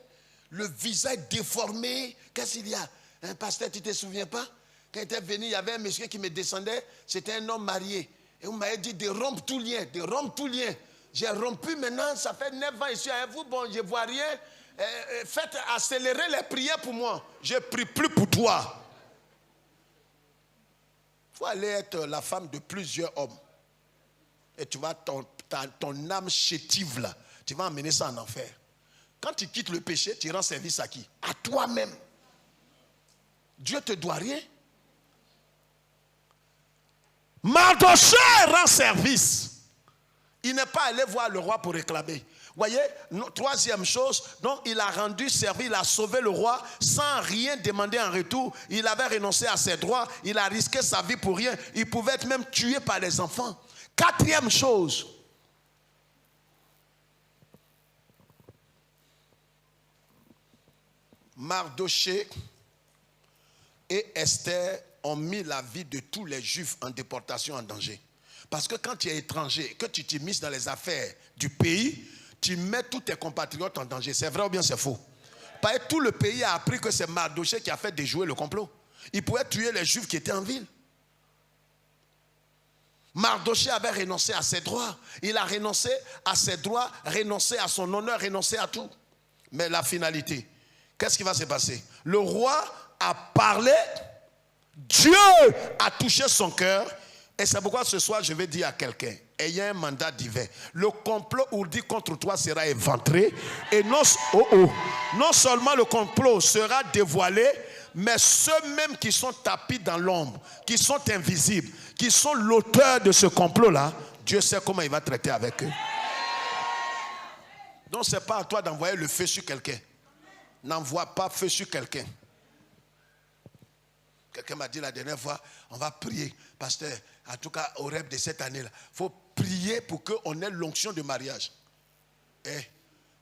le visage déformé. Qu'est-ce qu'il y a? Un pasteur, tu ne te souviens pas? Quand il était venu, il y avait un monsieur qui me descendait, c'était un homme marié. Et on m'avait dit de rompre tout lien, de rompre tout lien. J'ai rompu maintenant, ça fait 9 ans ici avec vous, bon, je ne vois rien. Faites accélérer les prières pour moi. Je ne prie plus pour toi. Il faut aller être la femme de plusieurs hommes. Et tu vas, ton âme chétive là, tu vas emmener ça en enfer. Quand tu quittes le péché, tu rends service à qui? À toi-même. Dieu ne te doit rien. Mardoché rend service. Il n'est pas allé voir le roi pour réclamer. Voyez, troisième chose, donc il a rendu service, il a sauvé le roi sans rien demander en retour. Il avait renoncé à ses droits, il a risqué sa vie pour rien. Il pouvait être même tué par les enfants. Quatrième chose, Mardoché et Esther ont mis la vie de tous les Juifs en déportation en danger. Parce que quand tu es étranger, que tu t'immisces dans les affaires du pays, tu mets tous tes compatriotes en danger. C'est vrai ou bien c'est faux? Parce que tout le pays a appris que c'est Mardoché qui a fait déjouer le complot. Il pouvait tuer les Juifs qui étaient en ville. Mardoché avait renoncé à ses droits. Il a renoncé à ses droits, renoncé à son honneur, renoncé à tout. Mais la finalité, qu'est-ce qui va se passer? Le roi a parlé, Dieu a touché son cœur, et c'est pourquoi ce soir je vais dire à quelqu'un, ayant un mandat divin, le complot ourdi contre toi sera éventré, et non seulement le complot sera dévoilé, mais ceux-mêmes qui sont tapis dans l'ombre, qui sont invisibles, qui sont l'auteur de ce complot-là, Dieu sait comment il va traiter avec eux. Donc ce n'est pas à toi d'envoyer le feu sur quelqu'un. N'envoie pas feu sur quelqu'un. Quelqu'un m'a dit la dernière fois, on va prier. Pasteur, en tout cas au rêve de cette année-là, il faut prier pour qu'on ait l'onction de mariage.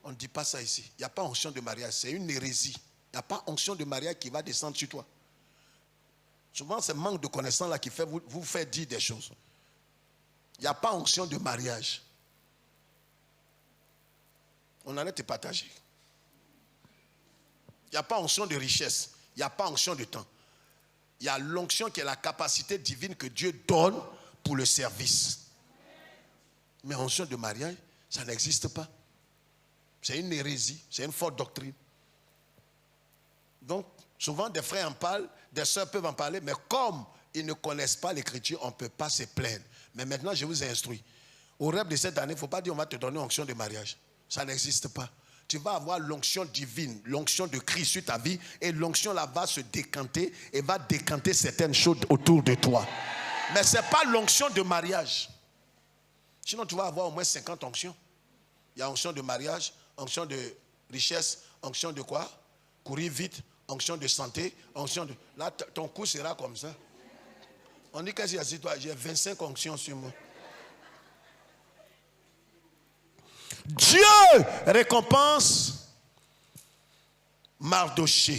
On ne dit pas ça ici. Il n'y a pas onction de mariage, c'est une hérésie. Il n'y a pas onction de mariage qui va descendre sur toi. Souvent, c'est manque de connaissance là qui fait vous fait dire des choses. Il n'y a pas onction de mariage. On allait te partager. Il n'y a pas onction de richesse. Il n'y a pas onction de temps. Il y a l'onction qui est la capacité divine que Dieu donne pour le service. Mais onction de mariage, ça n'existe pas. C'est une hérésie, c'est une fausse doctrine. Donc, souvent des frères en parlent, des sœurs peuvent en parler, mais comme ils ne connaissent pas l'écriture, on ne peut pas se plaindre. Mais maintenant, je vous ai instruit. Au rêve de cette année, il ne faut pas dire on va te donner onction de mariage. Ça n'existe pas. Tu vas avoir l'onction divine, l'onction de Christ sur ta vie, et l'onction là va se décanter et va décanter certaines choses autour de toi. Mais ce n'est pas l'onction de mariage. Sinon, tu vas avoir au moins 50 onctions. Il y a onction de mariage, onction de richesse, onction de quoi? Courir vite, onction de santé, onction de... Là, ton coup sera comme ça. On dit qu'est-ce qu'il y a sur toi? J'ai 25 onctions sur moi. Dieu récompense Mardoché.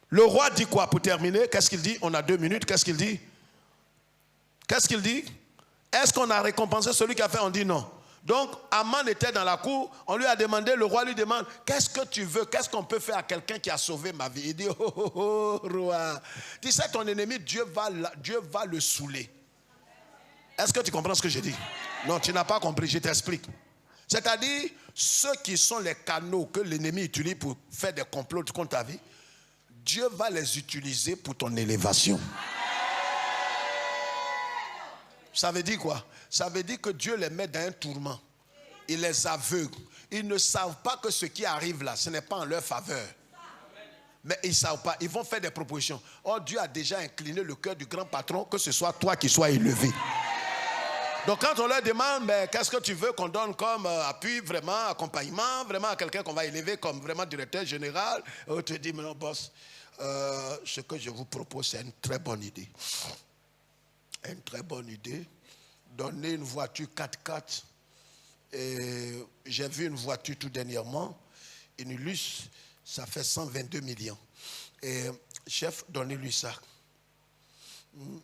Le roi dit quoi pour terminer? Qu'est-ce qu'il dit? On a 2 minutes. Qu'est-ce qu'il dit? Qu'est-ce qu'il dit? Est-ce qu'on a récompensé celui qui a fait? On dit non. Donc, Aman était dans la cour. On lui a demandé, le roi lui demande, qu'est-ce que tu veux? Qu'est-ce qu'on peut faire à quelqu'un qui a sauvé ma vie? Il dit, oh, roi. Tu sais, ton ennemi, Dieu va le saouler. Est-ce que tu comprends ce que je dis? Non, tu n'as pas compris, je t'explique. C'est-à-dire, ceux qui sont les canaux que l'ennemi utilise pour faire des complots contre ta vie, Dieu va les utiliser pour ton élévation. Ça veut dire quoi? Ça veut dire que Dieu les met dans un tourment. Il les aveugle. Ils ne savent pas que ce qui arrive là, ce n'est pas en leur faveur. Mais ils ne savent pas. Ils vont faire des propositions. Or, Dieu a déjà incliné le cœur du grand patron, que ce soit toi qui sois élevé. Donc quand on leur demande, mais qu'est-ce que tu veux qu'on donne comme appui, vraiment, accompagnement, vraiment à quelqu'un qu'on va élever comme vraiment directeur général, on te dit, mais non, boss, ce que je vous propose, c'est une très bonne idée. Une très bonne idée. Donner une voiture 4x4. Et j'ai vu une voiture tout dernièrement, une Luce, ça fait 122 millions. Et chef, donnez-lui ça.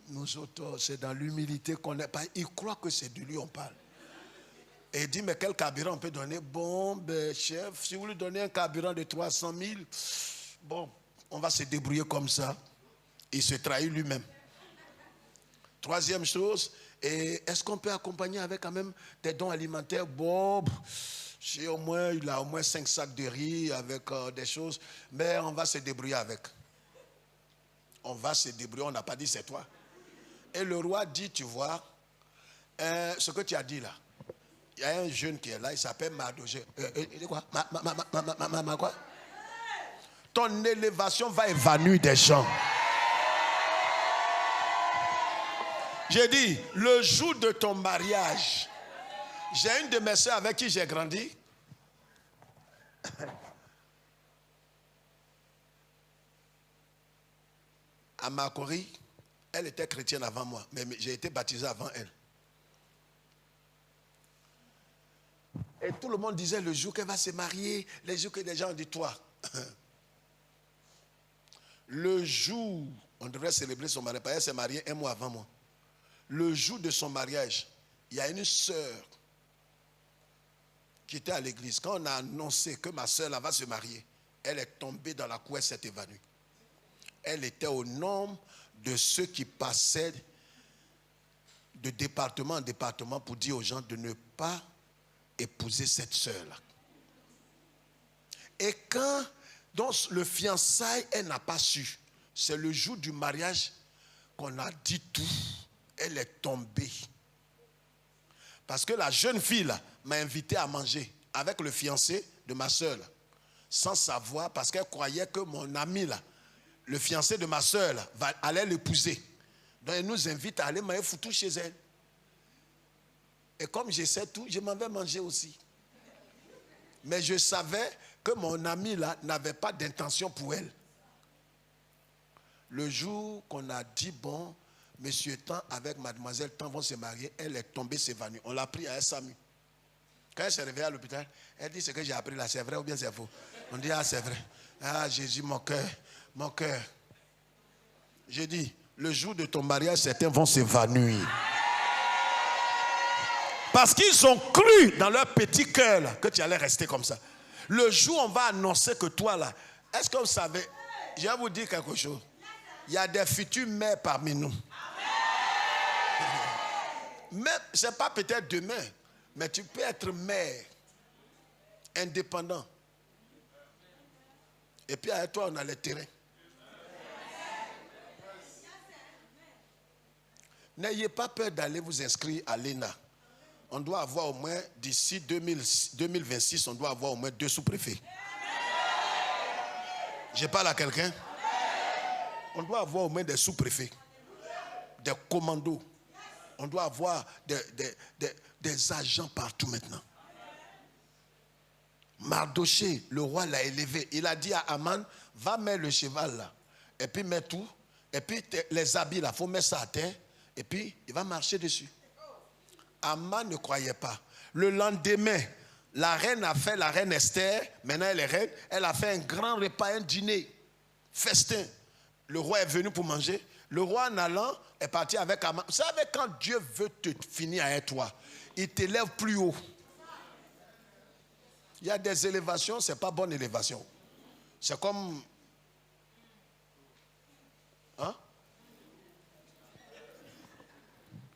Nous autres, c'est dans l'humilité qu'on n'est pas. Il croit que c'est de lui on parle. Et il dit, mais quel carburant on peut donner? Bon, ben, chef, si vous lui donnez un carburant de 300 000, bon, on va se débrouiller comme ça. Il se trahit lui-même. Troisième chose, est-ce qu'on peut accompagner avec quand même des dons alimentaires? Bon, il a au moins 5 sacs de riz avec des choses, mais on va se débrouiller avec. On va se débrouiller, on n'a pas dit c'est toi. Et le roi dit, tu vois, ce que tu as dit là, il y a un jeune qui est là, il s'appelle Mardoché. Il dit quoi? Quoi? Ton élévation va évanouir des gens. J'ai dit, le jour de ton mariage, j'ai une de mes soeurs avec qui j'ai grandi. À Makori, elle était chrétienne avant moi, mais j'ai été baptisé avant elle. Et tout le monde disait le jour qu'elle va se marier, les jours que les gens ont dit toi. Le jour, on devrait célébrer son mariage, parce qu'elle s'est mariée 1 mois avant moi. Le jour de son mariage, il y a une sœur qui était à l'église. Quand on a annoncé que ma sœur là va se marier, elle est tombée dans la cour, elle s'est évanouie. Elle était au nombre de ceux qui passaient de département en département pour dire aux gens de ne pas épouser cette sœur-là. Et quand donc, le fiançailles, elle n'a pas su. C'est le jour du mariage qu'on a dit tout. Elle est tombée. Parce que la jeune fille là, m'a invité à manger avec le fiancé de ma soeur. Là, sans savoir, parce qu'elle croyait que mon ami, là, le fiancé de ma soeur, là, allait l'épouser. Donc elle nous invite à aller manger foutu chez elle. Et comme je sais tout, je m'en vais manger aussi. Mais je savais que mon ami là n'avait pas d'intention pour elle. Le jour qu'on a dit, bon, monsieur Tan avec mademoiselle Tan vont se marier, elle est tombée, s'évanouie. On l'a pris à SAMU. Quand elle s'est réveillée à l'hôpital, elle dit ce que j'ai appris là, c'est vrai ou bien c'est faux? On dit, ah c'est vrai. Ah Jésus, mon cœur, mon cœur. J'ai dit, le jour de ton mariage, certains vont s'évanouir. Parce qu'ils ont cru dans leur petit cœur là, que tu allais rester comme ça. Le jour où on va annoncer que toi là, est-ce que vous savez, je vais vous dire quelque chose. Il y a des futures mères parmi nous. Mais ce n'est pas peut-être demain, mais tu peux être mère, indépendant. Et puis avec toi, on a le terrain. N'ayez pas peur d'aller vous inscrire à l'ENA. On doit avoir au moins, d'ici 2026, on doit avoir au moins 2 sous-préfets. Je parle à quelqu'un. On doit avoir au moins des sous-préfets, des commandos. On doit avoir des agents partout maintenant. Mardoché, le roi l'a élevé. Il a dit à Aman, va mettre le cheval là. Et puis mets tout. Et puis les habits là, il faut mettre ça à terre. Et puis il va marcher dessus. Aman ne croyait pas. Le lendemain, la reine Esther, maintenant elle est reine, elle a fait un grand repas, un dîner, festin. Le roi est venu pour manger. Le roi en allant est parti avec Aman. Vous savez, quand Dieu veut te finir avec toi, il t'élève plus haut. Il y a des élévations, ce n'est pas bonne élévation. C'est comme... Hein?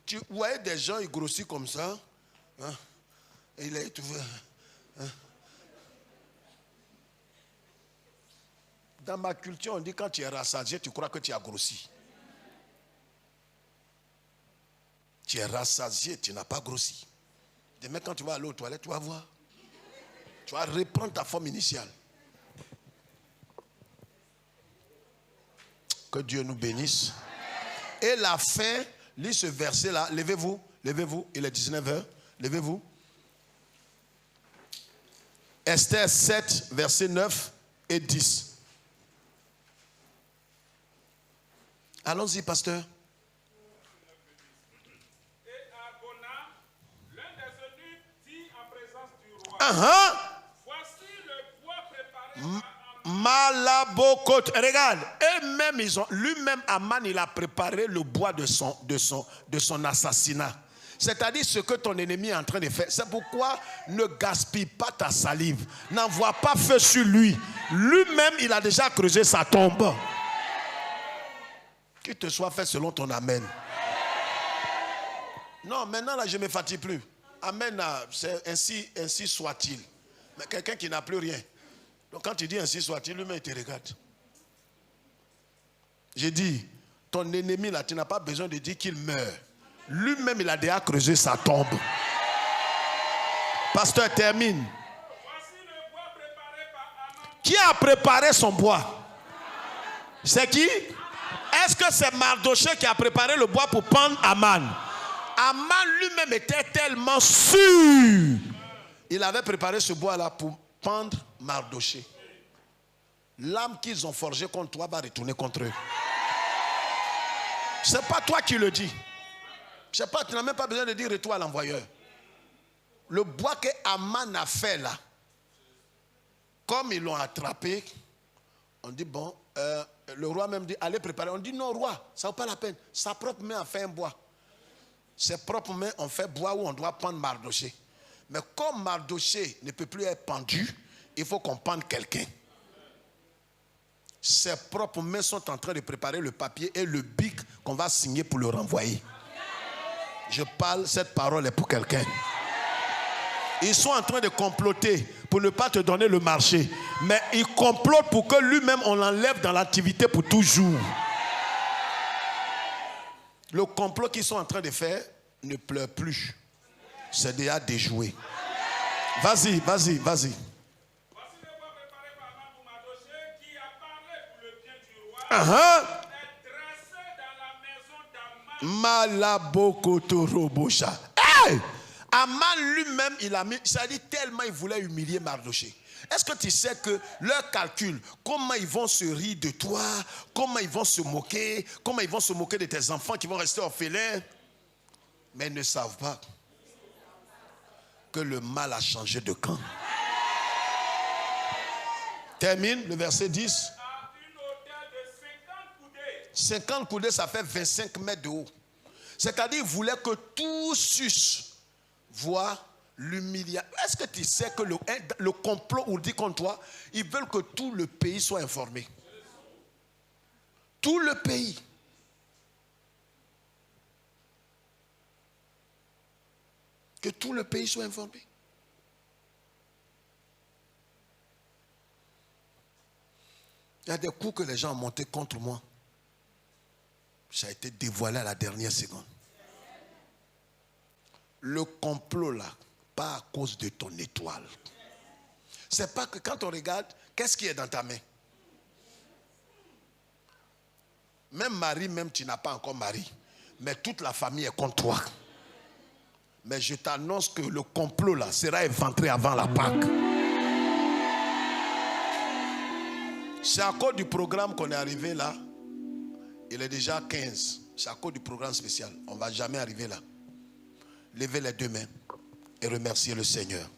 Tu voyais des gens, ils grossissent comme ça. Hein? Et il est tout... Hein? Dans ma culture, on dit quand tu es rassasié, tu crois que tu as grossi. Tu es rassasié, tu n'as pas grossi. Demain, quand tu vas aller aux toilettes, tu vas voir. Tu vas reprendre ta forme initiale. Que Dieu nous bénisse. Et la fin, lis ce verset-là. Levez-vous, levez-vous. Il est 19h. Levez-vous. Esther 7, versets 9 et 10. Allons-y, pasteur. Et Abona, l'un des eunuques, dit en présence du roi. Voici le bois préparé par Malabokot. Regarde, eux-mêmes, lui-même, Aman, il a préparé le bois de son assassinat. C'est-à-dire ce que ton ennemi est en train de faire. C'est pourquoi ne gaspille pas ta salive. N'envoie pas feu sur lui. Lui-même, il a déjà creusé sa tombe. Qu'il te soit fait selon ton amen. Non, maintenant, là, je ne me fatigue plus. Amen, c'est ainsi soit-il. Mais quelqu'un qui n'a plus rien. Donc, quand tu dis ainsi soit-il, lui-même, il te regarde. J'ai dit, ton ennemi, là, tu n'as pas besoin de dire qu'il meurt. Lui-même, il a déjà creusé sa tombe. Pasteur, termine. Voici le bois préparé par Aman. Qui a préparé son bois? C'est qui? Est-ce que c'est Mardoché qui a préparé le bois pour pendre Aman? Aman lui-même était tellement sûr. Il avait préparé ce bois-là pour pendre Mardoché. L'âme qu'ils ont forgée contre toi va retourner contre eux. Ce n'est pas toi qui le dis. Je sais pas, tu n'as même pas besoin de dire retour à l'envoyeur. Le bois que Aman a fait là, comme ils l'ont attrapé, on dit bon, le roi même dit allez préparer. On dit non roi, ça ne vaut pas la peine. Sa propre main a fait un bois. Ses propres mains ont fait bois où on doit pendre Mardoché. Mais comme Mardoché ne peut plus être pendu, il faut qu'on pende quelqu'un. Ses propres mains sont en train de préparer le papier et le bic qu'on va signer pour le renvoyer. Je parle, cette parole est pour quelqu'un. Ils sont en train de comploter pour ne pas te donner le marché. Mais il complote pour que lui-même, on l'enlève dans l'activité pour toujours. Le complot qu'ils sont en train de faire ne pleure plus. C'est déjà déjoué. Vas-y, vas-y, vas-y. Voici le bois préparé par Amman Mardochée qui a parlé pour le bien du roi. Est dressé dans la maison d'Amman. Malabokotorobocha. Hey! Amman lui-même, il a mis, ça dit tellement il voulait humilier Mardochée. Est-ce que tu sais que leur calcul, comment ils vont se rire de toi, comment ils vont se moquer de tes enfants qui vont rester orphelins, mais ils ne savent pas que le mal a changé de camp. Termine le verset 10. À une hauteur de 50 coudées. 50 coudées, ça fait 25 mètres de haut. C'est-à-dire qu'il voulait que tous sussent voir l'humiliation. Est-ce que tu sais que le complot ou dit contre toi, ils veulent que tout le pays soit informé. Tout le pays. Que tout le pays soit informé. Il y a des coups que les gens ont montés contre moi. Ça a été dévoilé à la dernière seconde. Le complot là, pas à cause de ton étoile. C'est pas que quand on regarde, qu'est-ce qui est dans ta main? Même Marie, même tu n'as pas encore mari. Mais toute la famille est contre toi. Mais je t'annonce que le complot là sera éventré avant la Pâque. C'est à cause du programme qu'on est arrivé là. Il est déjà 15. C'est à cause du programme spécial. On ne va jamais arriver là. Levez les deux mains et remerciez le Seigneur.